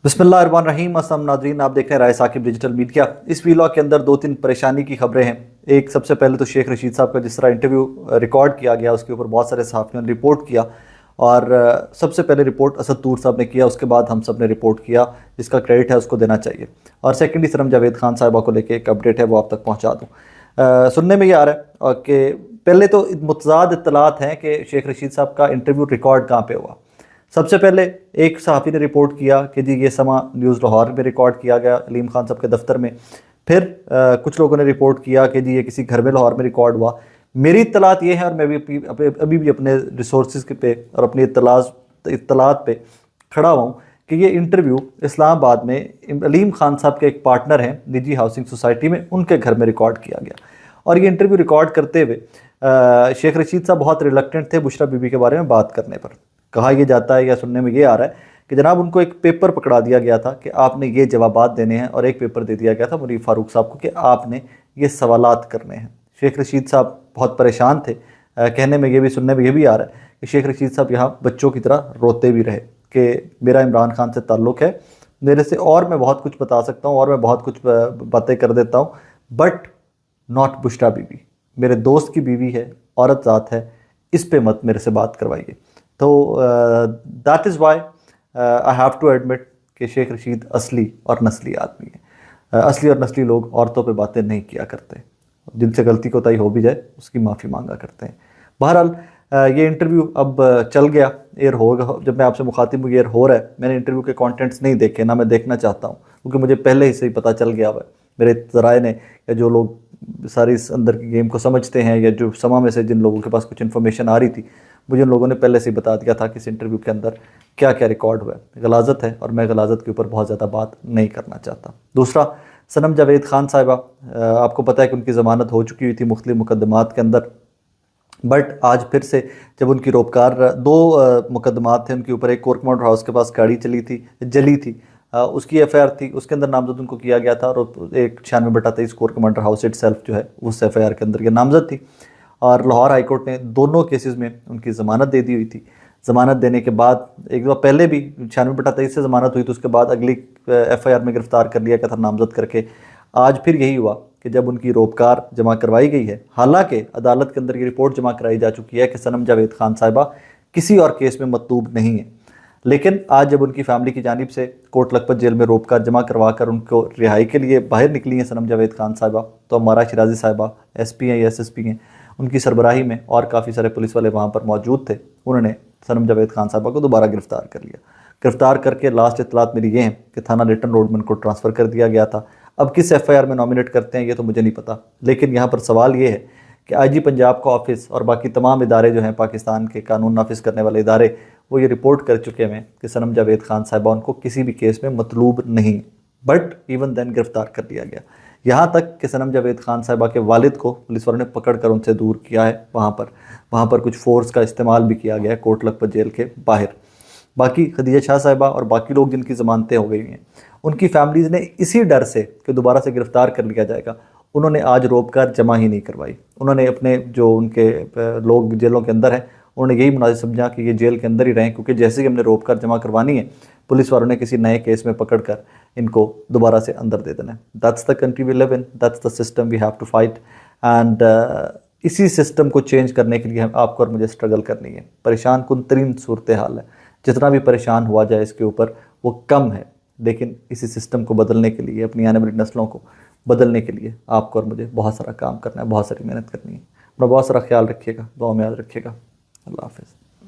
बिस्मिल्लाहिर्रहमानिर्रहीम। अस्सलाम नाज़रीन, आप देख रहे हैं राय साकिब डिजिटल मीडिया। इस वीलॉग के अंदर दो तीन परेशानी की खबरें हैं। एक, सबसे पहले तो शेख रशीद साहब का जिस तरह इंटरव्यू रिकॉर्ड किया गया उसके ऊपर बहुत सारे सहाफ़ियों ने रिपोर्ट किया और सबसे पहले रिपोर्ट असद तूर साहब ने किया, उसके बाद हम सब ने रिपोर्ट किया, जिसका क्रेडिट है उसको देना चाहिए। और सेकेंडली सनम जावेद खान साहिबा को लेकर एक अपडेट है, वो आप तक पहुँचा दूँ। सुनने में ये आ रहा है कि पहले तो मुतज़ाद इत्तलात हैं कि शेख रशीद साहब का इंटरव्यू रिकॉर्ड कहाँ पर हुआ। सबसे पहले एक सहाफ़ी ने रिपोर्ट किया कि जी ये समा न्यूज़ लाहौर में रिकॉर्ड किया गया अलीम खान साहब के दफ्तर में। फिर कुछ लोगों ने रिपोर्ट किया कि जी ये किसी घर में लाहौर में रिकॉर्ड हुआ। मेरी इत्तलात ये है और मैं भी अभी भी अपने रिसोर्स पे और अपनी इत्तलात पे खड़ा हुआ हूँ कि ये इंटरव्यू इस्लामाबाद में अलीम खान साहब के एक पार्टनर हैं निजी हाउसिंग सोसाइटी में, उनके घर में रिकॉर्ड किया गया। और ये इंटरव्यू रिकॉर्ड करते हुए शेख रशीद साहब बहुत रिलक्टेंट थे बुशरा बीबी के बारे में बात करने पर। कहा यह जाता है या सुनने में ये आ रहा है कि जनाब उनको एक पेपर पकड़ा दिया गया था कि आपने ये जवाबात देने हैं, और एक पेपर दे दिया गया था मुनीर फारूक साहब को कि आपने ये सवालात करने हैं। शेख रशीद साहब बहुत परेशान थे। कहने में ये भी, सुनने में ये भी आ रहा है कि शेख रशीद साहब यहाँ बच्चों की तरह रोते भी रहे कि मेरा इमरान खान से ताल्लुक़ है, मेरे से और मैं बहुत कुछ बता सकता हूँ और मैं बहुत कुछ बातें कर देता हूँ, बट नॉट बुशरा बीबी, मेरे दोस्त की बीवी है, औरत ज़ात है, इस पे मत मेरे से बात करवाइए। तो that is why I have to admit कि शेख रशीद असली और नस्ली आदमी है। असली और नस्ली लोग औरतों पे बातें नहीं किया करते, जिनसे गलती कोताही हो भी जाए उसकी माफ़ी मांगा करते हैं। बहरहाल ये इंटरव्यू अब चल गया, एयर होगा। जब मैं आपसे मुखातिब हूँ एयर हो रहा है। मैंने इंटरव्यू के कंटेंट्स नहीं देखे, ना मैं देखना चाहता हूँ, क्योंकि मुझे पहले ही से ही पता चल गया हुआ है। मेरे ज़राए ने, या जो लोग सारी इस अंदर की गेम को समझते हैं, या जो समा में से जिन लोगों के पास कुछ इन्फॉर्मेशन आ रही थी, मुझे उन लोगों ने पहले से ही बता दिया था कि इस इंटरव्यू के अंदर क्या क्या रिकॉर्ड हुआ है। गलाजत है और मैं गलाजत के ऊपर बहुत ज़्यादा बात नहीं करना चाहता। दूसरा, सनम जावेद खान साहिबा, आपको पता है कि उनकी ज़मानत हो चुकी हुई थी मुख्तलिफ मुकदमात के अंदर, बट आज फिर से जब उनकी रोपकार दो मुकदमात थे उनके ऊपर। एक कोर कमांडर हाउस के पास गाड़ी जली थी, उसकी FIR थी, उसके अंदर नामजद उनको किया गया था। और एक 96/23 कोर कमांडर हाउस इटसेल्फ जो है उस FIR के अंदर ये नामजद थी। और लाहौर हाई कोर्ट ने दोनों केसेस में उनकी ज़मानत दे दी हुई थी। ज़मानत देने के बाद एक दफ़ा पहले भी 96/23 से ज़मानत हुई, तो उसके बाद अगली FIR में गिरफ़्तार कर लिया गया था नामजद करके। आज फिर यही हुआ कि जब उनकी रोपकार जमा करवाई गई है, हालांकि अदालत के अंदर ये रिपोर्ट जमा कराई जा चुकी है कि सनम जावेद खान साहिबा किसी और केस में मतलूब नहीं है, लेकिन आज जब उनकी फैमिली की जानिब से कोट लखपत जेल में रोपकार जमा करवा कर उनको रिहाई के लिए बाहर निकली हैं सनम जावेद खान साहिबा, तो हमारा शिराजी साहिबा SP हैं या SSP हैं, उनकी सरबराही में और काफ़ी सारे पुलिस वाले वहाँ पर मौजूद थे। उन्होंने सनम जावेद खान साहिबा को दोबारा गिरफ़्तार कर लिया। गिरफ़्तार करके लास्ट इत्तलात मेरी ये हैं कि थाना लिटन रोड में उनको ट्रांसफ़र कर दिया गया था। अब किस FIR में नॉमिनेट करते हैं ये तो मुझे नहीं पता, लेकिन यहाँ पर सवाल ये है कि IG पंजाब का ऑफिस और बाकी तमाम इदारे जो हैं पाकिस्तान के कानून नाफिज करने वाले इदारे, वो ये रिपोर्ट कर चुके हैं कि सनम जावेद खान साहिबा उनको किसी भी केस में मतलूब नहीं, बट इवन देन गिरफ़्तार कर लिया गया। यहाँ तक कि सनम जावेद खान साहिबा के वालिद को पुलिस वालों ने पकड़ कर उनसे दूर किया है। वहाँ पर कुछ फोर्स का इस्तेमाल भी किया गया है कोट लखपत जेल के बाहर। बाकी खदीजा शाह साहिबा और बाकी लोग जिनकी ज़मानतें हो गई हैं, उनकी फैमिलीज़ ने इसी डर से कि दोबारा से गिरफ़्तार कर लिया जाएगा, उन्होंने आज रोपकार जमा ही नहीं करवाई। उन्होंने अपने जो उनके लोग जेलों के अंदर हैं, उन्होंने यही मुनासिब समझा कि ये जेल के अंदर ही रहें, क्योंकि जैसे ही हमने रोपकार जमा करवानी है पुलिस वालों ने किसी नए केस में पकड़ कर इनको दोबारा से अंदर दे देना है। That's the country we live in, that's the system we have to fight. And इसी सिस्टम को चेंज करने के लिए आपको और मुझे स्ट्रगल करनी है। परेशान कुन तरीन सूरत हाल है, जितना भी परेशान हुआ जाए इसके ऊपर वो कम है, लेकिन इसी सिस्टम को बदलने के लिए, अपनी आने वाली नस्लों को बदलने के लिए आपको और मुझे बहुत सारा काम करना है, बहुत सारी मेहनत करनी है। अपना बहुत सारा ख्याल रखिएगा, दुआ में याद रखिएगा। अल्लाह हाफ़िज़।